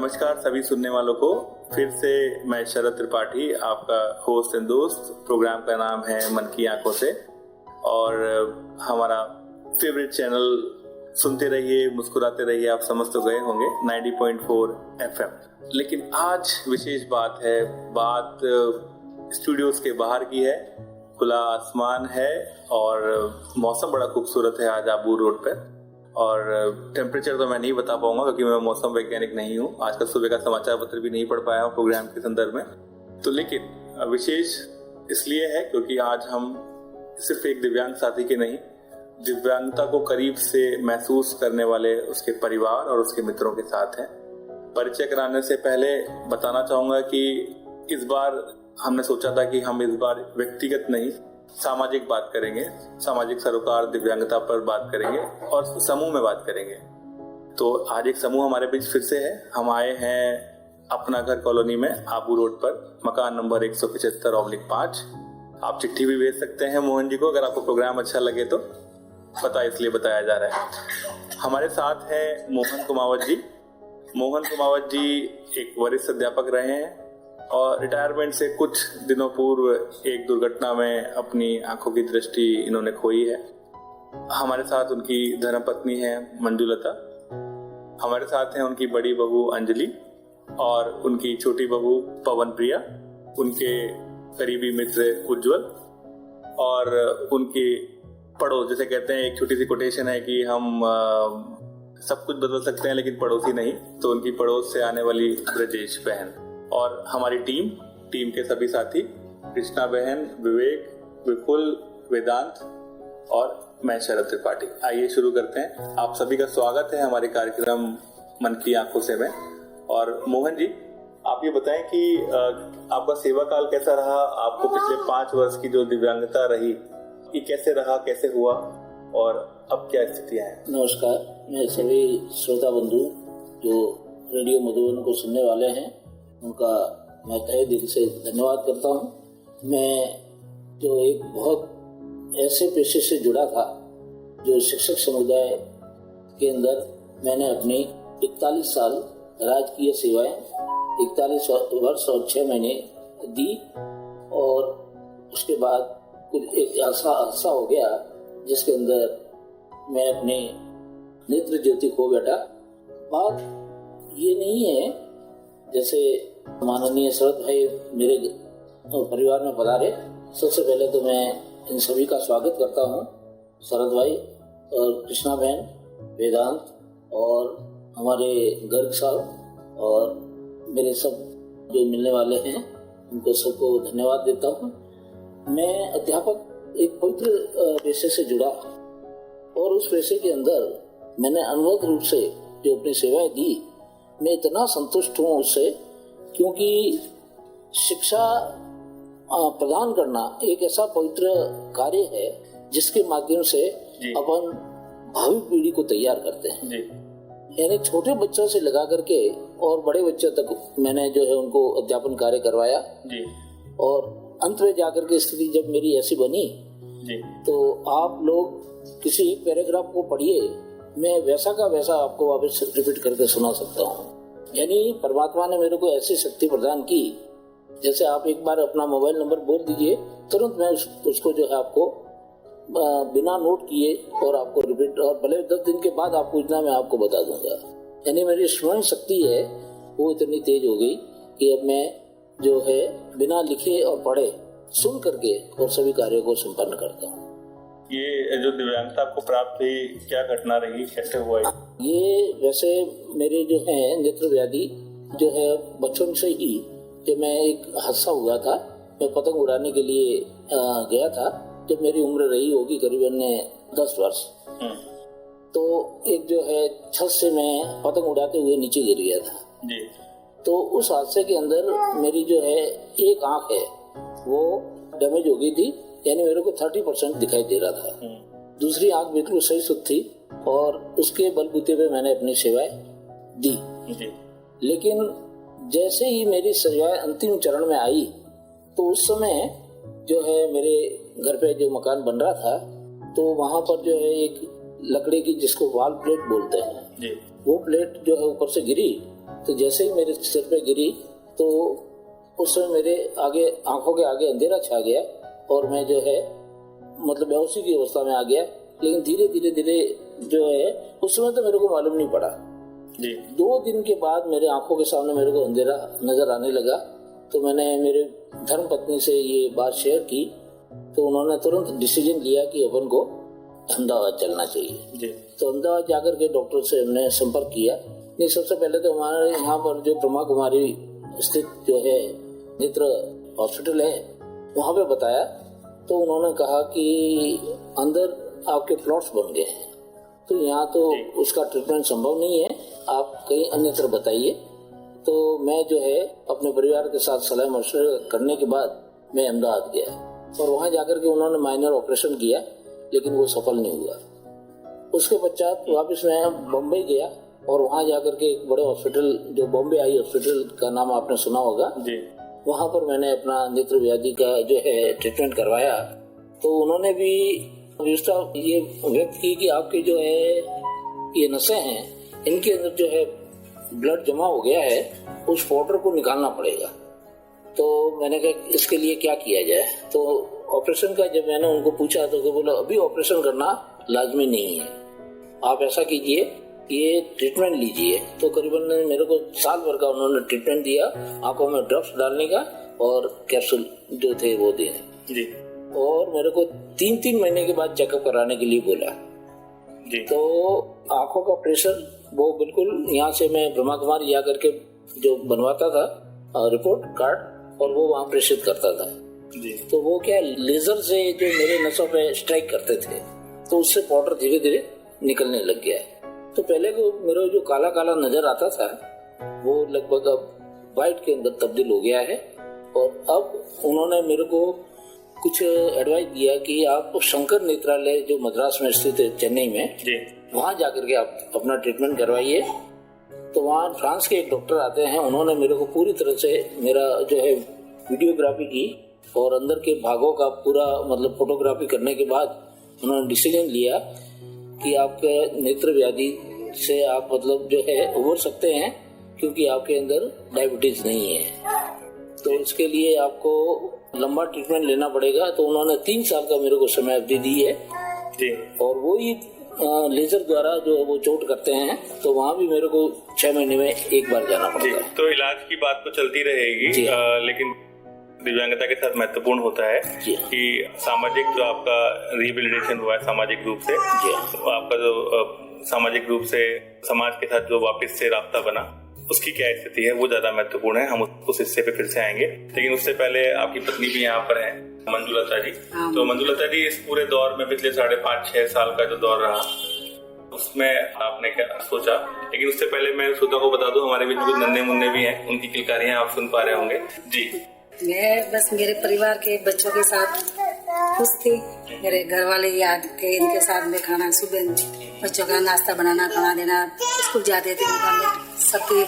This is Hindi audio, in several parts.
नमस्कार सभी सुनने वालों को। फिर से मैं शरद त्रिपाठी, आपका होस्ट एंड दोस्त। प्रोग्राम का नाम है मन की आंखों से और हमारा फेवरेट चैनल सुनते रहिए, मुस्कुराते रहिए। आप समझ तो गए होंगे 90.4 FM। लेकिन आज विशेष बात है, बात स्टूडियोज के बाहर की है। खुला आसमान है और मौसम बड़ा खूबसूरत है आज आबू रोड पर। और टेम्परेचर तो मैं नहीं बता पाऊंगा क्योंकि मैं मौसम वैज्ञानिक नहीं हूँ। आज का सुबह का समाचार पत्र भी नहीं पढ़ पाया हूँ प्रोग्राम के संदर्भ में। तो लेकिन विशेष इसलिए है क्योंकि आज हम सिर्फ एक दिव्यांग साथी के नहीं, दिव्यांगता को करीब से महसूस करने वाले उसके परिवार और उसके मित्रों के साथ हैं। परिचय कराने से पहले बताना चाहूंगा कि इस बार हमने सोचा था कि हम इस बार व्यक्तिगत नहीं, सामाजिक बात करेंगे। सामाजिक सरोकार दिव्यांगता पर बात करेंगे और समूह में बात करेंगे। तो आज एक समूह हमारे बीच फिर से है। हम आए हैं अपना घर कॉलोनी में, आबू रोड पर, मकान नंबर 175/5। आप चिट्ठी भी भेज सकते हैं मोहन जी को अगर आपको प्रोग्राम अच्छा लगे तो। पता इसलिए बताया जा रहा है। हमारे साथ है मोहन कुमावत जी। मोहन कुमावत जी एक वरिष्ठ अध्यापक रहे हैं और रिटायरमेंट से कुछ दिनों पूर्व एक दुर्घटना में अपनी आंखों की दृष्टि इन्होंने खोई है। हमारे साथ उनकी धर्मपत्नी है मंजुलता, हमारे साथ हैं उनकी बड़ी बहू अंजलि और उनकी छोटी बहू पवन प्रिया, उनके करीबी मित्र उज्जवल और उनके पड़ोस, जैसे कहते हैं एक छोटी सी कोटेशन है कि हम सब कुछ बदल सकते हैं लेकिन पड़ोसी नहीं, तो उनकी पड़ोस से आने वाली ब्रजेश बहन और हमारी टीम के सभी साथी, कृष्णा बहन, विवेक, विपुल, वेदांत और मैं शरद त्रिपाठी। आइए शुरू करते हैं। आप सभी का स्वागत है हमारे कार्यक्रम मन की आंखों से में। और मोहन जी, आप ये बताएं कि आपका सेवा काल कैसा रहा? आपको पिछले 5 वर्ष की जो दिव्यांगता रही, ये कैसे रहा, कैसे हुआ और अब क्या स्थितियां हैं? नमस्कार, मैं सभी श्रोता बंधु जो रेडियो मधुबन को सुनने वाले हैं उनका मैं तहे दिल से धन्यवाद करता हूँ। मैं जो एक बहुत ऐसे पेशे से जुड़ा था जो शिक्षक समुदाय के अंदर मैंने अपनी 41 साल राजकीय सेवाएं 41 वर्ष और 6 महीने दी और उसके बाद कुछ एक ऐसा हो गया जिसके अंदर मैं अपने नेत्र ज्योति खो बैठा। बात ये नहीं है जैसे माननीय शरद भाई मेरे परिवार में पधारे। सबसे पहले तो मैं इन सभी का स्वागत करता हूँ, शरद भाई और कृष्णा बहन, वेदांत और हमारे गर्ग साहब और मेरे सब जो मिलने वाले हैं उनको सबको धन्यवाद देता हूँ। मैं अध्यापक एक पवित्र पेशे से जुड़ा और उस पेशे के अंदर मैंने अनुभव रूप से जो अपनी सेवाएं दी, मैं इतना संतुष्ट हूँ उससे, क्योंकि शिक्षा प्रदान करना एक ऐसा पवित्र कार्य है जिसके माध्यम से अपन भावी पीढ़ी को तैयार करते हैं। यानी छोटे बच्चों से लगा करके और बड़े बच्चों तक मैंने जो है उनको अध्यापन कार्य करवाया और अंत में जाकर के स्थिति जब मेरी ऐसी बनी तो आप लोग किसी एक पैराग्राफ को पढ़िए, मैं वैसा का वैसा आपको वापस रिपीट करके सुना सकता हूँ। यानी परमात्मा ने मेरे को ऐसी शक्ति प्रदान की, जैसे आप एक बार अपना मोबाइल नंबर बोल दीजिए, तुरंत मैं उसको जो है आपको बिना नोट किए और आपको रिपीट, और भले 10 दिन के बाद आप पूछना मैं आपको बता दूंगा। यानी मेरी स्मरण शक्ति है वो इतनी तेज हो गई कि अब मैं जो है बिना लिखे और पढ़े सुन करके और सभी कार्यों को संपन्न करता हूँ। ये जो दिव्यांगता आपको प्राप्त हुई, क्या घटना रही, कैसे हुआ? ये वैसे मेरे जो है नेत्र व्याधि जो है बचपन से ही, कि मैं एक हादसा हुआ था, मैं पतंग उड़ाने के लिए गया था जब मेरी उम्र रही होगी करीबन 10 वर्ष। तो एक जो है छत से मैं पतंग उड़ाते हुए नीचे गिर गया था। तो उस हादसे के अंदर मेरी जो है एक आंख है वो डैमेज हो गई थी, यानी मेरे को 30% दिखाई दे रहा था। दूसरी आंख बिल्कुल सही सुध थी और उसके बलबूते पे मैंने अपनी सेवाएं दी। लेकिन जैसे ही मेरी सेवाएं अंतिम चरण में आई तो उस समय जो है मेरे घर पे जो मकान बन रहा था तो वहां पर जो है एक लकड़ी की, जिसको वाल प्लेट बोलते हैं, वो प्लेट जो है ऊपर से गिरी तो जैसे ही मेरे सिर पे गिरी तो उस समय मेरे आगे आंखों के आगे अंधेरा छा गया और मैं जो है मतलब बेहोशी की अवस्था में आ गया। लेकिन धीरे धीरे धीरे जो है उस समय तो मेरे को मालूम नहीं पड़ा जी। 2 दिन के बाद मेरे आंखों के सामने मेरे को अंधेरा नजर आने लगा। तो मैंने मेरे धर्म पत्नी से ये बात शेयर की तो उन्होंने तुरंत डिसीजन लिया कि अपन को अहमदाबाद चलना चाहिए जी। तो अहमदाबाद जाकर के डॉक्टर से हमने संपर्क किया। नहीं, सबसे पहले तो हमारे यहाँ पर जो ब्रह्मा कुमारी स्थित जो है नेत्र हॉस्पिटल है वहाँ पे बताया तो उन्होंने कहा कि अंदर आपके प्लॉट्स बन गए हैं तो यहाँ तो उसका ट्रीटमेंट संभव नहीं है, आप कहीं अन्यत्र बताइए। तो मैं जो है अपने परिवार के साथ सलाह मशवरा करने के बाद मैं अहमदाबाद गया और वहाँ जाकर के उन्होंने माइनर ऑपरेशन किया लेकिन वो सफल नहीं हुआ। उसके पश्चात वापस मैं बम्बई गया और वहाँ जाकर के एक बड़े हॉस्पिटल जो बॉम्बे आई हॉस्पिटल का नाम आपने सुना होगा जी। वहाँ पर मैंने अपना नेत्र व्याधि का जो है ट्रीटमेंट करवाया। तो उन्होंने भी व्यवस्था ये व्यक्त की कि आपके जो है ये नसें हैं इनके अंदर जो है ब्लड जमा हो गया है, उस पाउडर को निकालना पड़ेगा। तो मैंने कहा इसके लिए क्या किया जाए। तो ऑपरेशन का जब मैंने उनको पूछा तो बोला अभी ऑपरेशन करना लाजमी नहीं है, आप ऐसा कीजिए ये ट्रीटमेंट लीजिए। तो करीबन मेरे को साल भर का उन्होंने ट्रीटमेंट दिया, आंखों में ड्रॉप्स डालने का और कैप्सूल जो थे वो देने जी। और मेरे को 3-3 महीने के बाद चेकअप कराने के लिए बोला जी। तो आंखों का प्रेशर वो बिल्कुल यहाँ से मैं ब्रह्मा कुमारी जा करके जो बनवाता था रिपोर्ट कार्ड और वो वहाँ प्रेषित करता था जी। तो वो क्या लेजर से जो मेरे नसों पे स्ट्राइक करते थे तो उससे पाउडर धीरे धीरे निकलने लग गया। तो पहले को मेरा जो काला काला नजर आता था वो लगभग अब वाइट के अंदर तब्दील हो गया है। और अब उन्होंने मेरे को कुछ एडवाइस दिया कि आप शंकर नेत्रालय जो मद्रास में स्थित है चेन्नई में जी। वहाँ जाकर के आप अपना ट्रीटमेंट करवाइए। तो वहाँ फ्रांस के एक डॉक्टर आते हैं, उन्होंने मेरे को पूरी तरह से मेरा जो है वीडियोग्राफी की और अंदर के भागों का पूरा मतलब फोटोग्राफी करने के बाद उन्होंने डिसीजन लिया कि आपके नेत्र व्याधि से आप मतलब जो है उबर सकते हैं क्योंकि आपके अंदर डायबिटीज नहीं है। तो इसके लिए आपको लंबा ट्रीटमेंट लेना पड़ेगा। तो उन्होंने 3 साल का मेरे को समय अवधि दी है जी। और वो ही लेजर द्वारा जो वो चोट करते हैं तो वहाँ भी मेरे को 6 महीने में एक बार जाना पड़ता है। तो इलाज की बात तो चलती रहेगी लेकिन दिव्यांगता के साथ महत्वपूर्ण होता है कि सामाजिक जो आपका रिहेबिलिटेशन हुआ है सामाजिक रूप से, तो आपका जो सामाजिक रूप से समाज के साथ जो वापस से रास्ता बना उसकी क्या स्थिति है वो ज्यादा महत्वपूर्ण है। हम उस हिस्से पे फिर से आएंगे, लेकिन उससे पहले आपकी पत्नी भी यहाँ पर है मंजुलता जी। तो मंजुलता जी इस पूरे दौर में पिछले 5.5-6 साल का जो दौर रहा उसमें आपने क्या सोचा, लेकिन उससे पहले मैं श्रोता को बता दूं हमारे बीच में कुछ नन्हे मुन्ने भी हैं, उनकी किलकारियां आप सुन पा रहे होंगे जी। मैं बस मेरे परिवार के बच्चों के साथ खुश थी। मेरे घर वाले याद थे, इनके साथ में खाना सुबह बच्चों का नाश्ता बनाना, खाना देना, स्कूल जाते थे सबके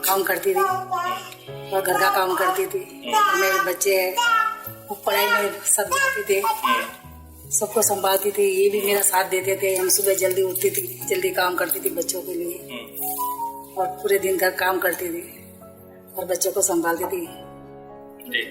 काम करती थी और घर का काम करती थी। मेरे बच्चे पढ़ाई में सब जाते थे, सबको संभालती थी, ये भी मेरा साथ देते थे। हम सुबह जल्दी उठती थी, जल्दी काम करती थी बच्चों के लिए और पूरे दिन घर काम करती थी और बच्चों को संभालती थी जी।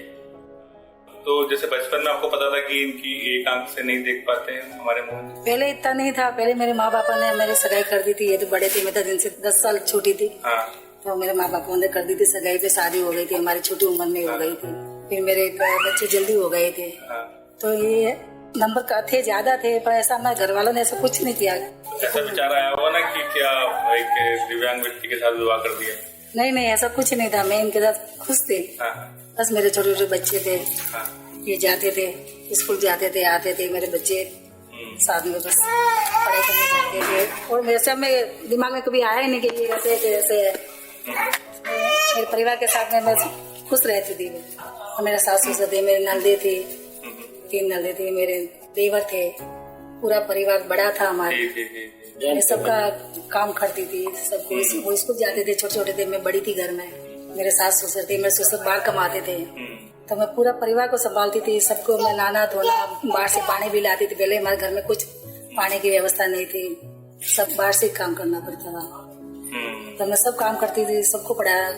तो जैसे बचपन में आपको पता था कि इनकी एक आंख से नहीं देख पाते हैं हमारे मुंह? पहले इतना नहीं था। पहले मेरे माँ बापा ने मेरी सगाई कर दी थी, ये तो बड़े थे, मैं तो इनसे 10 साल छोटी थी। हाँ। तो मेरे माँ बापा ने कर दी थी सगाई, पे शादी हो गई थी, हमारी छोटी उम्र में हो गई थी। फिर मेरे बच्चे जल्दी हो गए थे। हाँ। तो ये नंबर का थे, ज्यादा थे, पर ऐसा हमारे घर वालों ने ऐसा कुछ नहीं किया। ऐसा विचार आया हुआ ना कि क्या एक दिव्यांग व्यक्ति के साथ विवाह कर दिया? नहीं, ऐसा कुछ नहीं था। मैं इनके साथ खुश थे। बस मेरे छोटे छोटे बच्चे थे, ये जाते थे, स्कूल जाते थे, आते थे, मेरे बच्चे साथ में बस पढ़ाई करने जाते थे। और मेरे सब में दिमाग में कभी आया ही नहीं कि ये ऐसे मेरे परिवार के साथ में मैं खुश रहती थी। और मेरे सास ससुर थे, मेरे नंदे थे, 3 नंदे थे, मेरे देवर थे, पूरा परिवार बड़ा था हमारे। मैं सबका काम करती थी, सबको वो स्कूल जाते थे, छोटे छोटे थे, मैं बड़ी थी घर में। मेरे सास ससुर थे, मेरे ससुर बाहर कमाते थे, तो मैं पूरा परिवार को संभालती थी। सबको मैं नहाना धोना, बाहर से पानी भी लाती थी। पहले हमारे घर में कुछ पानी की व्यवस्था नहीं थी, सब बाहर से काम करना पड़ता था। तो मैं सब काम करती थी, सबको पढ़ाया,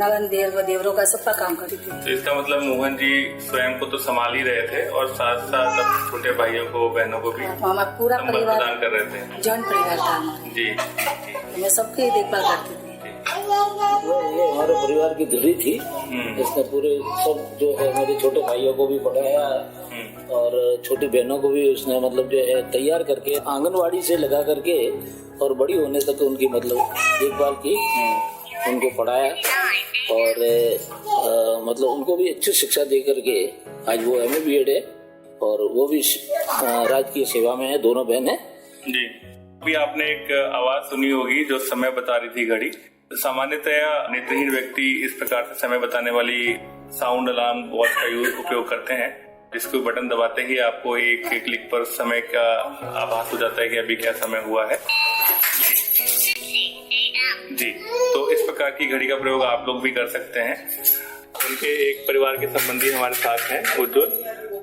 नगन देवरों का सबका काम करती थी। तो इसका मतलब मोहन जी स्वयं को तो संभाल ही रहे थे और साथ साथ अब छोटे भाइयों को बहनों को भी हमारा पूरा परिवार प्रदान कर रहे थे। जॉइंट परिवार था हमारा जी, तो मैं सबकी देखभाल करती थी। ये हमारे परिवार की धुरी थी। इसने पूरे सब जो है मेरे छोटे भाइयों को भी पढ़ाया और छोटी बहनों को भी उसने मतलब जो है तैयार करके आंगनवाड़ी से लगा करके और बड़ी होने तक उनकी मतलब देखभाल की, उनको पढ़ाया और मतलब उनको भी अच्छी शिक्षा दे करके आज वो MA BEd है और वो भी राजकीय सेवा में है, दोनों बहन है जी। अभी आपने एक आवाज सुनी होगी जो समय बता रही थी घड़ी। सामान्यतया नेत्रहीन व्यक्ति इस प्रकार से समय बताने वाली साउंड अलार्म वॉच का उपयोग करते हैं, जिसको बटन दबाते ही आपको एक क्लिक पर समय का आभास हो जाता है कि अभी क्या समय हुआ है जी। तो इस प्रकार की घड़ी का प्रयोग आप लोग भी कर सकते हैं। उनके एक परिवार के संबंधी हमारे साथ हैं, उज्जवल।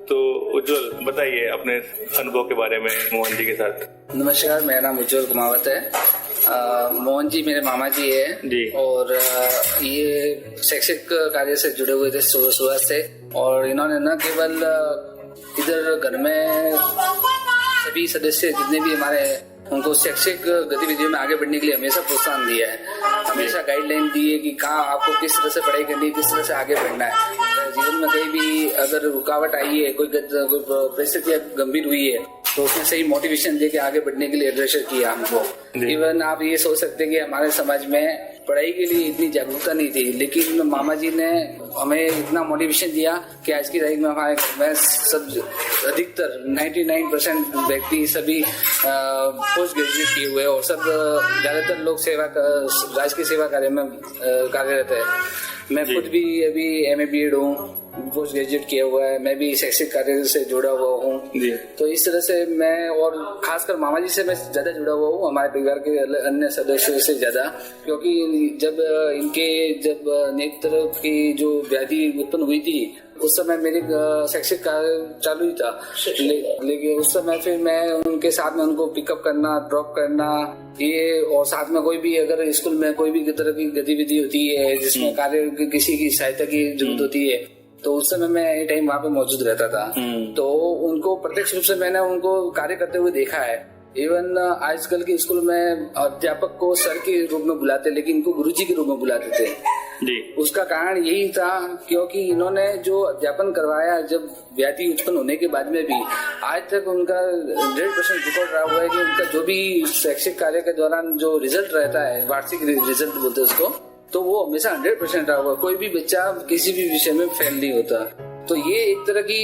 तो उज्जवल, बताइए अपने अनुभव के बारे में मोहन जी के साथ। नमस्कार, मेरा नाम उज्जवल कुमावत है। मोहन जी मेरे मामा जी है जी। और ये शैक्षिक कार्य से जुड़े हुए थे शुरुआत से, और इन्होंने न केवल इधर घर में सभी सदस्य जितने भी हमारे उनको शैक्षिक गतिविधियों में आगे बढ़ने के लिए हमेशा प्रोत्साहन दिया है, हमेशा गाइडलाइन दी है कि कहाँ आपको किस तरह से पढ़ाई करनी है, किस तरह से आगे बढ़ना है। जीवन में कहीं भी अगर रुकावट आई है, कोई परिस्थिति गंभीर हुई है, तो उसने सही मोटिवेशन दे के आगे बढ़ने के लिए अग्रसर किया हमको। इवन आप ये सोच सकते हैं कि हमारे समाज में पढ़ाई के लिए इतनी जागरूकता नहीं थी, लेकिन मामा जी ने हमें इतना मोटिवेशन दिया कि आज की तारीख में हमारे में सब अधिकतर 99% व्यक्ति सभी पोस्ट ग्रेजुएट किए हुए और सब ज्यादातर लोग राजकीय सेवा कार्य में कार्यरत है। मैं खुद भी अभी MA BEd हूँ, पोस्ट ग्रेजुएट किया हुआ है, मैं भी शैक्षिक कार्य से जुड़ा हुआ हूँ। तो इस तरह से मैं, और खासकर मामा जी से मैं ज्यादा जुड़ा हुआ हूँ हमारे परिवार के अन्य सदस्यों से ज्यादा, क्योंकि जब नेत्र की जो व्याधि उत्पन्न हुई थी उस समय मेरी शैक्षिक कार्य चालू ही था, लेकिन उस समय फिर मैं उनके साथ में उनको पिकअप करना, ड्रॉप करना, ये, और साथ में कोई भी अगर स्कूल में कोई भी तरह की गतिविधि होती है जिसमें कार्य किसी की सहायता की जरूरत होती है, तो उस समय मैं एनी टाइम वहाँ पे मौजूद रहता था। तो उनको प्रत्यक्ष रूप से मैंने उनको कार्य करते हुए देखा है। इवन आजकल के स्कूल में अध्यापक को सर के रूप में बुलाते, लेकिन इनको गुरुजी के रूप में बुलाते थे जी। उसका कारण यही था क्योंकि इन्होंने जो अध्यापन करवाया, जब व्याधि उत्पन्न होने के बाद में भी आज तक उनका 100% रिकॉर्ड रहा हुआ है कि उनका जो भी शैक्षिक कार्य के दौरान जो रिजल्ट रहता है, वार्षिक रिजल्ट बोलते हैं उसको, तो वो हमेशा 100% रहा हुआ। कोई भी बच्चा किसी भी विषय में फेल नहीं होता। तो ये एक तरह की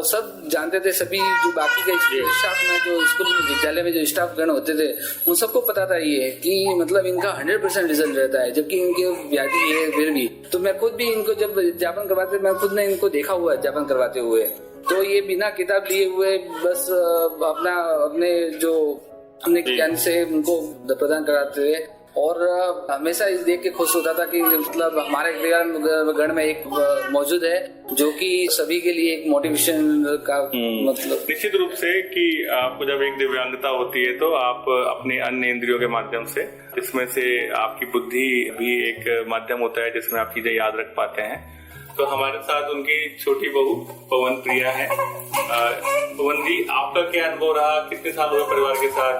सब जानते थे, सभी जो बाकी का स्टाफ में, जो स्कूल में विद्यालय में जो स्टाफ गण होते थे, उन सबको पता था ये कि मतलब इनका 100% रिजल्ट रहता है, जबकि इनके व्याधि है फिर भी। तो मैं खुद भी इनको जब अध्यापन करवाते, मैं खुद ने इनको देखा हुआ अध्यापन करवाते हुए, तो ये बिना किताब लिए हुए बस अपने जो हमने ज्ञान से उनको प्रदान कराते थे, और हमेशा इस देख के खुश होता था कि मतलब हमारे गण में एक मौजूद है जो कि सभी के लिए एक मोटिवेशन का मतलब। निश्चित रूप से कि आपको जब एक दिव्यांगता होती है तो आप अपने अन्य इंद्रियों के माध्यम से, जिसमें से आपकी बुद्धि भी एक माध्यम होता है जिसमें आप चीजें याद रख पाते हैं। तो हमारे साथ उनकी छोटी बहू पवन प्रिया है। पवन जी, आपका क्या अनुभव रहा, कितने साल हुए परिवार के साथ,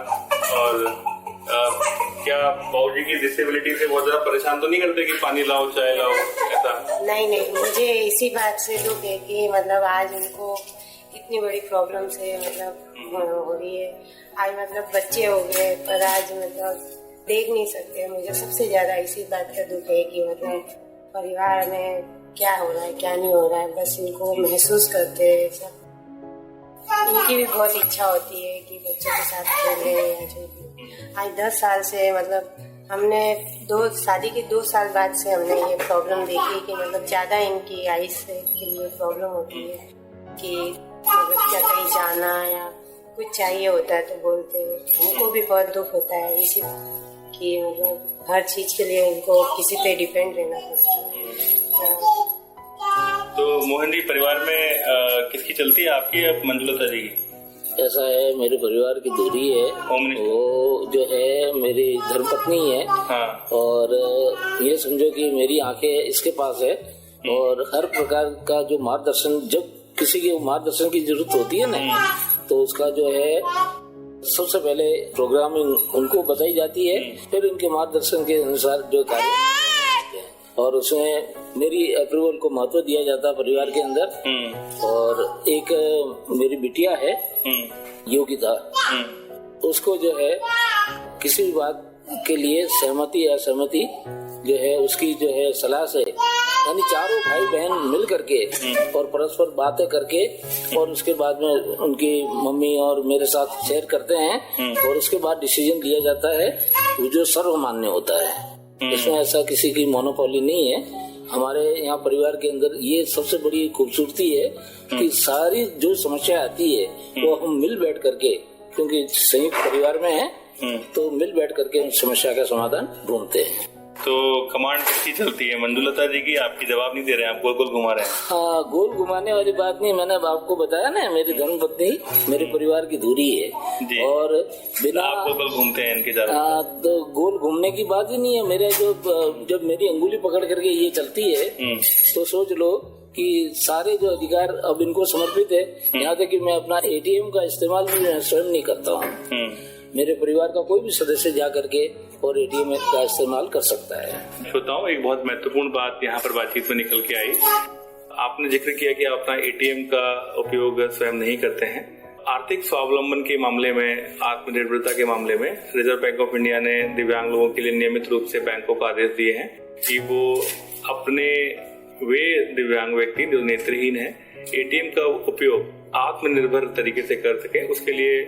और क्या बाबूजी की डिसेबिलिटी से बहुत ज्यादा परेशान तो नहीं करते कि पानी लाओ, चाय लाओ, ऐसा? नहीं, मुझे इसी बात से दुख है कि मतलब आज उनको इतनी बड़ी प्रॉब्लम से मतलब हो रही है। आज मतलब बच्चे हो गए पर आज मतलब देख नहीं सकते। मुझे सबसे ज्यादा इसी बात का दुख है कि मतलब परिवार में क्या हो रहा है, क्या नहीं हो रहा है, बस इनको महसूस करते हैं सब। इनकी भी बहुत इच्छा होती है कि बच्चों के साथ खेले या जो भी। आज 10 साल से मतलब हमने शादी के 2 साल बाद से हमने ये प्रॉब्लम देखी कि मतलब ज्यादा इनकी आइज के लिए प्रॉब्लम होती है कि मतलब क्या कहीं जाना या कुछ चाहिए होता है तो बोलते हैं। हमको भी बहुत दुख होता है इसी कि मतलब हर चीज के लिए इनको किसी पे डिपेंड रहना पड़ता है। तो मोहन जी, परिवार में किसकी चलती है, आपकी या मंजुलता जी की? ऐसा है, मेरे परिवार की दूरी है, वो जो है मेरी धर्मपत्नी है। और ये समझो कि मेरी आंखें इसके पास है और हर प्रकार का जो मार्गदर्शन, जब किसी के मार्गदर्शन की जरूरत होती है ना, तो उसका जो है सबसे पहले प्रोग्रामिंग उनको बताई जाती है, फिर उनके मार्गदर्शन के अनुसार जो कार्य, और उसमें मेरी अप्रूवल को महत्व दिया जाता है परिवार के अंदर। और एक मेरी बिटिया है योगिता, उसको जो है किसी भी बात के लिए सहमति या असहमति जो है उसकी जो है सलाह से, यानी चारों भाई बहन मिल करके और परस्पर बातें करके और उसके बाद में उनकी मम्मी और मेरे साथ शेयर करते हैं और उसके बाद डिसीजन लिया जाता है जो सर्वमान्य होता है। इसमें ऐसा किसी की मोनोपोली नहीं है। हमारे यहाँ परिवार के अंदर ये सबसे बड़ी खूबसूरती है कि सारी जो समस्या आती है वो हम मिल बैठ करके, क्योंकि संयुक्त परिवार में है, तो मिल बैठ करके उस समस्या का समाधान ढूंढते हैं। तो कमांड किसकी चलती है, मंजुलता जी की? आपकी जवाब नहीं दे रहे हैं, आप गोल गोल घुमा रहे हैं। हाँ, गोल घुमाने वाली बात नहीं, मैंने आपको बताया ना, मेरी धर्मपत्नी मेरे परिवार की दूरी है और बिना आप गोल गोल घूमते हैं इनके ज्यादा। तो गोल घूमने की बात ही नहीं है। मेरे जब मेरी अंगुली पकड़ करके ये चलती है तो सोच लो कि सारे जो अधिकार अब इनको समर्पित है। यहाँ तक कि मैं अपना ATM का इस्तेमाल स्वयं नहीं करता हूँ, मेरे परिवार का कोई भी सदस्य जा करके और ATM का इस्तेमाल कर सकता है। श्रोताओं, एक बहुत महत्वपूर्ण बात यहाँ पर बातचीत में निकल के आई। आपने जिक्र किया कि आप अपना ATM का उपयोग स्वयं नहीं करते हैं। आर्थिक स्वावलंबन के मामले में, आत्मनिर्भरता के मामले में रिजर्व बैंक ऑफ इंडिया ने दिव्यांग लोगों के लिए नियमित रूप से बैंकों को आदेश दिए हैं कि वो अपने वे दिव्यांग व्यक्ति जो नेत्रहीन है ATM का उपयोग आत्मनिर्भर तरीके से कर सके। उसके लिए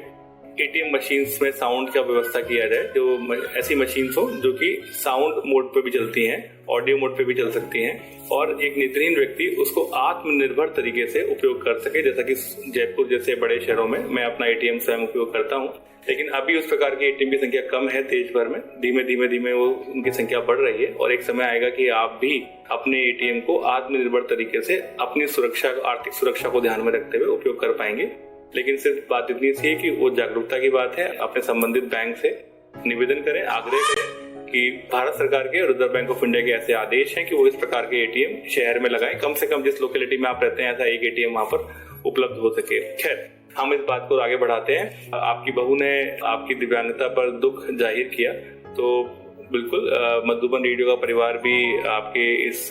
ATM मशीन्स में साउंड का व्यवस्था किया जाए, जो ऐसी मशीन्स हो जो कि साउंड मोड पे भी चलती हैं, ऑडियो मोड पे भी चल सकती हैं, और एक नेत्रहीन व्यक्ति उसको आत्मनिर्भर तरीके से उपयोग कर सके। जैसा कि जयपुर जैसे बड़े शहरों में मैं अपना ATM स्वयं उपयोग करता हूं, लेकिन अभी उस प्रकार के ATM की संख्या कम है देश भर में। धीमे धीमे वो उनकी संख्या बढ़ रही है और एक समय आएगा कि आप भी अपने ATM को आत्मनिर्भर तरीके से अपनी सुरक्षा, आर्थिक सुरक्षा को ध्यान में रखते हुए उपयोग कर पाएंगे। लेकिन सिर्फ बात इतनी सी है कि वो जागरूकता की बात है। अपने संबंधित बैंक से निवेदन करें, आग्रह करें कि भारत सरकार के और रिजर्व बैंक ऑफ इंडिया के ऐसे आदेश हैं कि वो इस प्रकार के ATM शहर में लगाएं। कम से कम जिस लोकेलिटी में आप रहते हैं ऐसा एक ATM वहां पर उपलब्ध हो सके। खैर, हम इस बात को आगे बढ़ाते हैं। आपकी बहू ने आपकी दिव्यांगता पर दुख जाहिर किया, तो बिल्कुल मधुबन रेडियो का परिवार भी आपके इस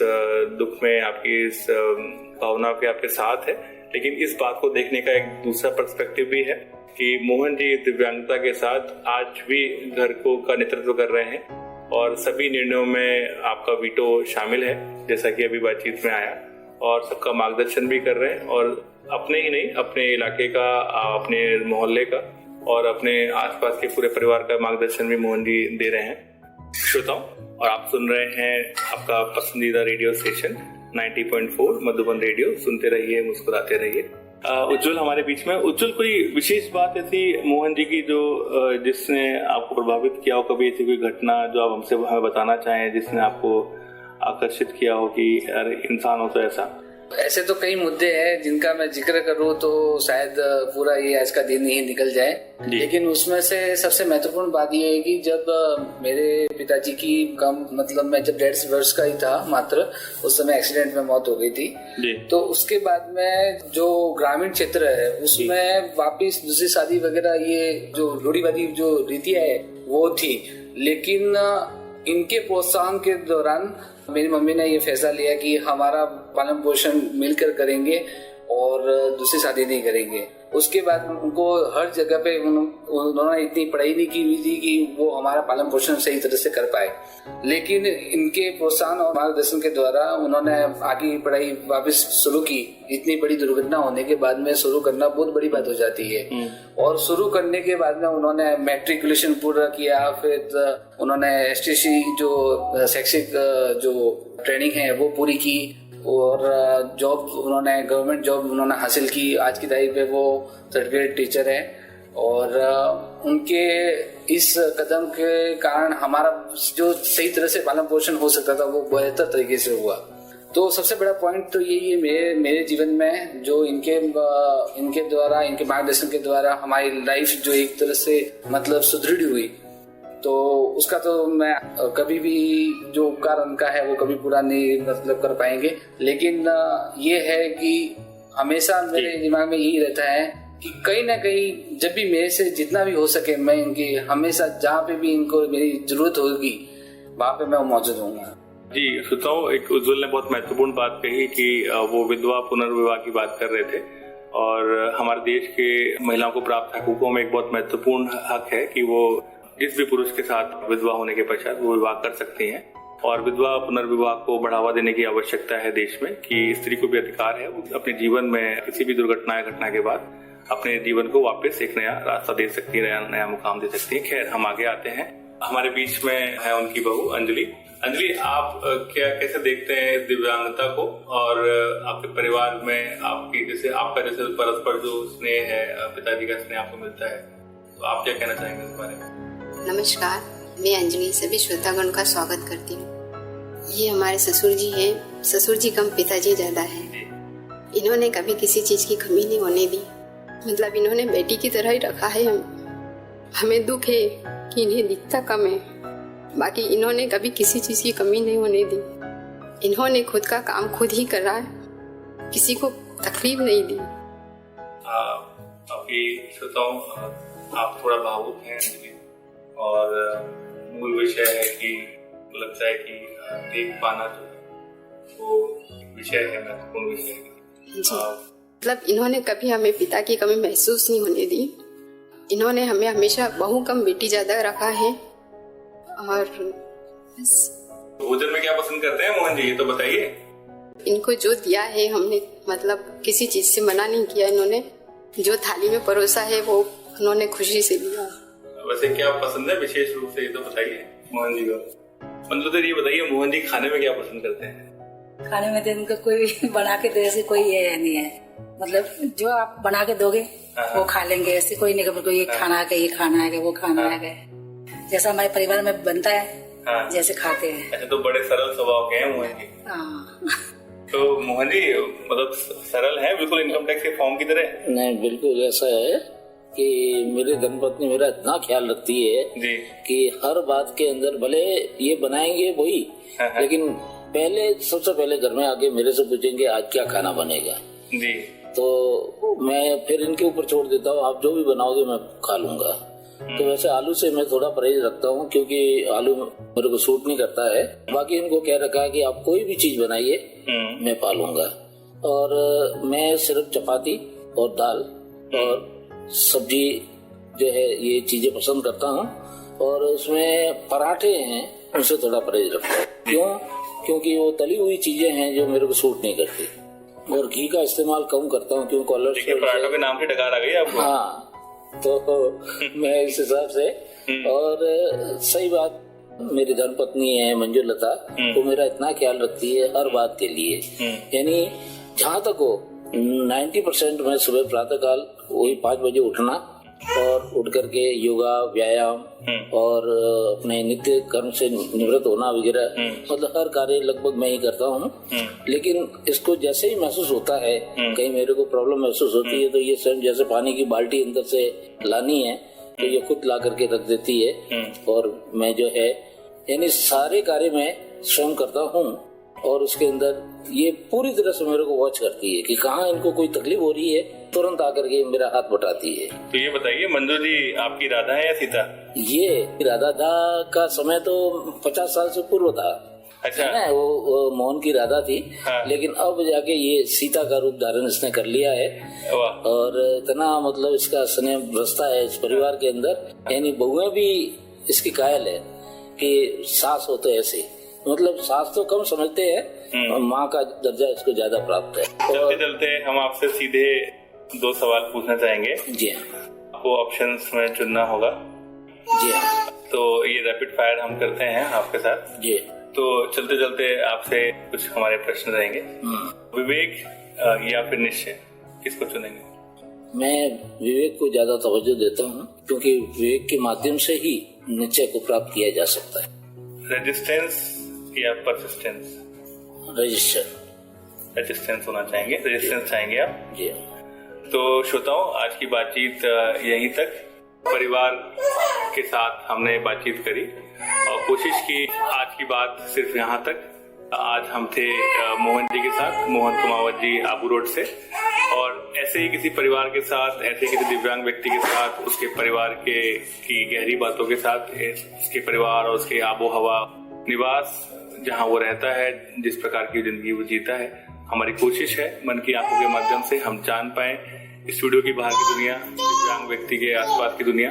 दुख में, आपकी इस भावना के आपके साथ है। लेकिन इस बात को देखने का एक दूसरा पर्सपेक्टिव भी है कि मोहन जी दिव्यांगता के साथ आज भी घर को का नेतृत्व कर रहे हैं और सभी निर्णयों में आपका वीटो शामिल है, जैसा कि अभी बातचीत में आया, और सबका मार्गदर्शन भी कर रहे हैं। और अपने ही नहीं, अपने इलाके का, अपने मोहल्ले का और अपने आसपास के पूरे परिवार का मार्गदर्शन भी मोहन जी दे रहे हैं। श्रोताओं, और आप सुन रहे हैं आपका पसंदीदा रेडियो स्टेशन 90.4 मधुबन रेडियो। सुनते रहिए, मुस्कुराते रहिए। उज्जवल हमारे बीच में। उज्जवल, कोई विशेष बात ऐसी मोहन जी की जो जिसने आपको प्रभावित किया हो, कभी ऐसी कोई घटना जो आप हमसे हमें बताना चाहें जिसने आपको आकर्षित किया हो कि यार इंसान हो तो ऐसे तो कई मुद्दे हैं जिनका मैं जिक्र करूँ तो शायद पूरा ये आज का दिन ही निकल जाए, लेकिन उसमें से सबसे महत्वपूर्ण बात ये है कि जब मेरे पिताजी की मैं जब 1.5 वर्ष का ही था मात्र, उस समय एक्सीडेंट में मौत हो गई थी। तो उसके बाद में जो ग्रामीण क्षेत्र है उसमें वापिस दूसरी शादी वगैरह, ये जो रूढ़िवादी जो रीतियां है वो थी, लेकिन इनके प्रोत्साहन के दौरान मेरी मम्मी ने ये फैसला लिया कि हमारा पालन पोषण मिलकर करेंगे और दूसरी शादी नहीं करेंगे। उसके बाद उनको हर जगह पे उन्होंने इतनी पढ़ाई नहीं की हुई थी कि वो हमारा पालन पोषण सही तरह से कर पाए, लेकिन इनके प्रोत्साहन और मार्गदर्शन के द्वारा उन्होंने आगे पढ़ाई वापस शुरू की। इतनी बड़ी दुर्घटना होने के बाद में शुरू करना बहुत बड़ी बात हो जाती है, और शुरू करने के बाद में उन्होंने मैट्रिकुलेशन पूरा किया, फिर उन्होंने STC जो शैक्षिक जो ट्रेनिंग है वो पूरी की, और जॉब उन्होंने गवर्नमेंट जॉब उन्होंने हासिल की। आज की तारीख पे वो सर्टिफिकेट टीचर है, और उनके इस कदम के कारण हमारा जो सही तरह से पालन पोषण हो सकता था वो बेहतर तरीके से हुआ। तो सबसे बड़ा पॉइंट तो यही है मेरे जीवन में, जो इनके द्वारा, इनके मार्गदर्शन के द्वारा हमारी लाइफ जो एक तरह से मतलब सुदृढ़ हुई, तो उसका तो मैं कभी भी जो उपकार उनका है वो कभी पूरा नहीं मतलब कर पाएंगे। लेकिन ये है कि हमेशा मेरे दिमाग में यही रहता है कि कहीं ना कहीं जब भी मेरे से जितना भी हो सके मैं इनकी हमेशा जहाँ पे भी इनको मेरी जरूरत होगी वहाँ पे मैं मौजूद होऊंगा। जी श्रोताओ, एक उज्जवल ने बहुत महत्वपूर्ण बात कही कि वो विधवा पुनर्विवाह की बात कर रहे थे, और हमारे देश के महिलाओं को प्राप्त हकूकों में एक बहुत महत्वपूर्ण हक है कि वो जिस भी पुरुष के साथ विधवा होने के पश्चात वो विवाह कर सकती हैं, और विधवा पुनर्विवाह को बढ़ावा देने की आवश्यकता है देश में, कि स्त्री को भी अधिकार है वो अपने जीवन में किसी भी घटना के बाद अपने जीवन को वापस एक नया रास्ता दे सकती है, नया मुकाम दे सकती है। खैर, हम आगे आते हैं। हमारे बीच में है उनकी बहू अंजलि। अंजलि, आप कैसे देखते हैं दिव्यांगता को, और आपके परिवार में आपका जैसे परस्पर जो स्नेह है, पिताजी का स्नेह आपको मिलता है, तो आप क्या कहना चाहेंगे इस बारे में? नमस्कार, मैं अंजलि सभी श्रोतागण का स्वागत करती हूँ। ये हमारे ससुर जी हैं, ससुर जी कम पिताजी ज्यादा है। इन्होंने कभी किसी चीज की कमी नहीं होने दी, मतलब इन्होंने बेटी की तरह ही रखा है। हमें दुख है कि इन्हें दिखता कम है, बाकी इन्होंने कभी किसी चीज की कमी नहीं होने दी। इन्होंने खुद का काम खुद ही करा है, किसी को तकलीफ नहीं दी। आपकी श्रोताओं, आप थोड़ा भावुक हैं अंजलि, और मूल विषय है कि लगता है कि देख पाना जो है वो विषय है, महत्वपूर्ण विषय है। मतलब इन्होंने कभी हमें पिता की कमी महसूस नहीं होने दी। इन्होंने हमें हमेशा बहू कम बेटी ज्यादा रखा है। और भोजन में क्या पसंद करते हैं मोहन जी, ये तो बताइए। इनको जो दिया है हमने मतलब किसी चीज से मना नहीं किया। इन्होंने जो थाली में परोसा है वो उन्होंने खुशी से लिया। वैसे क्या पसंद है विशेष रूप से, ये तो बताइए मोहन जी को। मतलब तो ये बताइए मोहन जी खाने में क्या पसंद करते हैं? खाने में तो इनको कोई बना के दे, ऐसे कोई ये नहीं है, मतलब जो आप बना के दोगे वो खा लेंगे। ऐसे कोई नहीं कि ये खाना है, ये खाना है, वो खाना है, जैसा हमारे परिवार में बनता है जैसे खाते हैं। अच्छा, तो बड़े सरल स्वभाव के हैं मोहन जी। तो मोहन जी मतलब सरल है बिल्कुल, इनकम टैक्स के फॉर्म की तरह? नहीं, बिल्कुल ऐसा है कि मेरी धर्मपत्नी मेरा इतना ख्याल रखती है जी कि हर बात के अंदर भले ये बनाएंगे वही, लेकिन सबसे पहले घर में आके मेरे से पूछेंगे आज क्या खाना बनेगा जी। तो मैं फिर इनके ऊपर छोड़ देता हूँ, आप जो भी बनाओगे मैं खा लूंगा। तो वैसे आलू से मैं थोड़ा परहेज रखता हूँ क्योंकि आलू मेरे को सूट नहीं करता है। बाकी इनको कह रखा है कि आप कोई भी चीज बनाइए मैं पालूंगा। और मैं सिर्फ चपाती और दाल और सब्जी जो है ये चीजें पसंद करता हूँ। और उसमें पराठे हैं उनसे थोड़ा परहेज रखता हूँ। क्यों? क्योंकि वो तली हुई चीजें हैं जो मेरे को सूट नहीं करती। और घी का इस्तेमाल कम करता हूँ क्यों कोलेस्ट्रॉल पराठों के नाम से डकार आ गई आपको। हाँ, तो मैं इस हिसाब से। और सही बात, मेरी धर्मपत्नी है मंजुलता, वो मेरा इतना ख्याल रखती है हर बात के लिए। यानी जहाँ तक हो 90% मैं सुबह प्रातः काल वही 5 बजे उठना और उठ करके योगा व्यायाम और अपने नित्य कर्म से निवृत्त होना वगैरह, मतलब हर कार्य लगभग मैं ही करता हूँ। लेकिन इसको जैसे ही महसूस होता है, कहीं मेरे को प्रॉब्लम महसूस होती है, तो ये स्वयं जैसे पानी की बाल्टी अंदर से लानी है तो ये खुद ला करके रख देती है। और मैं जो है यानी सारे कार्य मैं स्वयं करता हूँ। और उसके अंदर ये पूरी तरह से मेरे को वॉच करती है कि कहाँ इनको कोई तकलीफ हो रही है, तुरंत आकर के मेरा हाथ बटाती है। तो ये बताइए मंजू जी, आपकी राधा है या सीता? ये राधा का समय तो 50 साल से पूर्व था। अच्छा है ना, वो मोहन की राधा थी। हाँ। लेकिन अब जाके ये सीता का रूप धारण इसने कर लिया है। और इतना मतलब इसका स्नेह बरसता है इस परिवार के अंदर। यानी बहुएं भी इसकी कायल है कि सास हो तो ऐसे, मतलब सास तो कम समझते हैं और माँ का दर्जा इसको ज्यादा प्राप्त है। चलते चलते हम आपसे सीधे 2 सवाल पूछना चाहेंगे। जी हाँ। आपको ऑप्शंस में चुनना होगा। जी हाँ। तो ये रैपिड फायर हम करते हैं आपके साथ। जी। तो चलते चलते आपसे कुछ हमारे प्रश्न रहेंगे। विवेक या फिर निश्चय, किसको चुनेंगे? मैं विवेक को ज्यादा तवज्जो देता हूँ क्योंकि विवेक के माध्यम से ही निश्चय को प्राप्त किया जा सकता है। रेजिस्टेंस या परसिस्टेंस? रजिस्टर। रेजिस्टेंस होना चाहेंगे, रेजिस्टेंस चाहेंगे आप। जी। तो श्रोताओं, आज की बातचीत यहीं तक। परिवार के साथ हमने बातचीत करी और कोशिश की आज की बात सिर्फ यहाँ तक। आज हम थे मोहन जी के साथ, मोहन कुमावत जी आबू रोड से, और ऐसे ही किसी परिवार के साथ, ऐसे किसी दिव्यांग व्यक्ति के साथ, उसके परिवार की गहरी बातों के साथ, उसके परिवार और उसके आबो हवा, निवास जहाँ वो रहता है, जिस प्रकार की जिंदगी वो जीता है, हमारी कोशिश है मन की आंखों के माध्यम से हम जान पाए स्टूडियो की बाहर की दुनिया, दिव्यांग व्यक्ति के आसपास की दुनिया।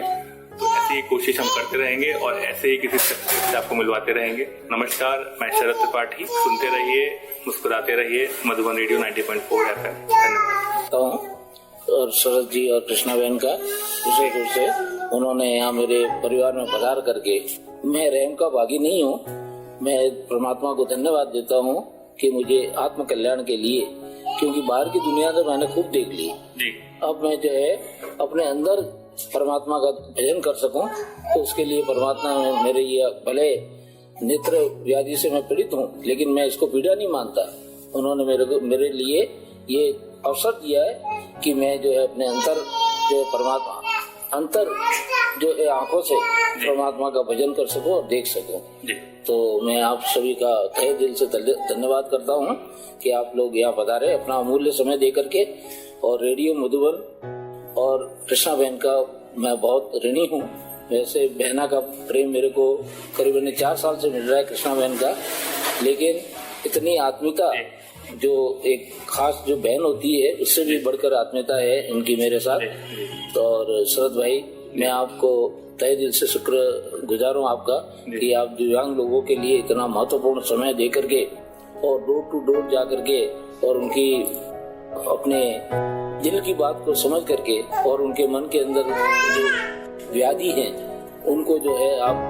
तो ऐसी ही कोशिश हम करते रहेंगे और ऐसे ही किसी से आपको मिलवाते रहेंगे। नमस्कार, मैं शरद त्रिपाठी। सुनते रहिए, मुस्कुराते रहिए मधुबन रेडियो 90.4 FM। धन्यवाद। और शरद जी और कृष्णा बहन का विशेष रूप से उन्होंने यहाँ मेरे परिवार में पधार करके, मैं रहम का भागी नहीं हूँ, मैं परमात्मा को धन्यवाद देता हूँ कि मुझे आत्म कल्याण के लिए, क्योंकि बाहर की दुनिया तो मैंने खूब देख ली, अब मैं जो है अपने अंदर परमात्मा का भजन कर सकूं, तो उसके लिए परमात्मा ने मेरे ये, भले नेत्र व्याधि से मैं पीड़ित हूँ लेकिन मैं इसको पीड़ा नहीं मानता। उन्होंने मेरे लिए ये अवसर दिया है कि मैं जो है अपने अंतर जो है परमात्मा अंतर जो है आंखों से परमात्मा का भजन कर सकूं और देख सकूं। तो मैं आप सभी का तहे दिल से धन्यवाद करता हूं कि आप लोग यहाँ पधारे अपना अमूल्य समय दे करके। और रेडियो मधुबन और कृष्णा बहन का मैं बहुत ऋणी हूँ। वैसे बहना का प्रेम मेरे को करीबन 4 साल से मिल रहा है, कृष्णा बहन का, लेकिन इतनी आत्मीयता जो एक खास जो बहन होती है उससे भी बढ़कर आत्मीयता है इनकी मेरे साथ। तो और शरद भाई, मैं आपको तहे दिल से शुक्र गुजार हूँ आपका कि आप दिव्यांग लोगों के लिए इतना महत्वपूर्ण समय दे करके और डोर टू डोर जा करके और उनकी अपने दिल की बात को समझ करके और उनके मन के अंदर जो व्याधि है उनको जो है आप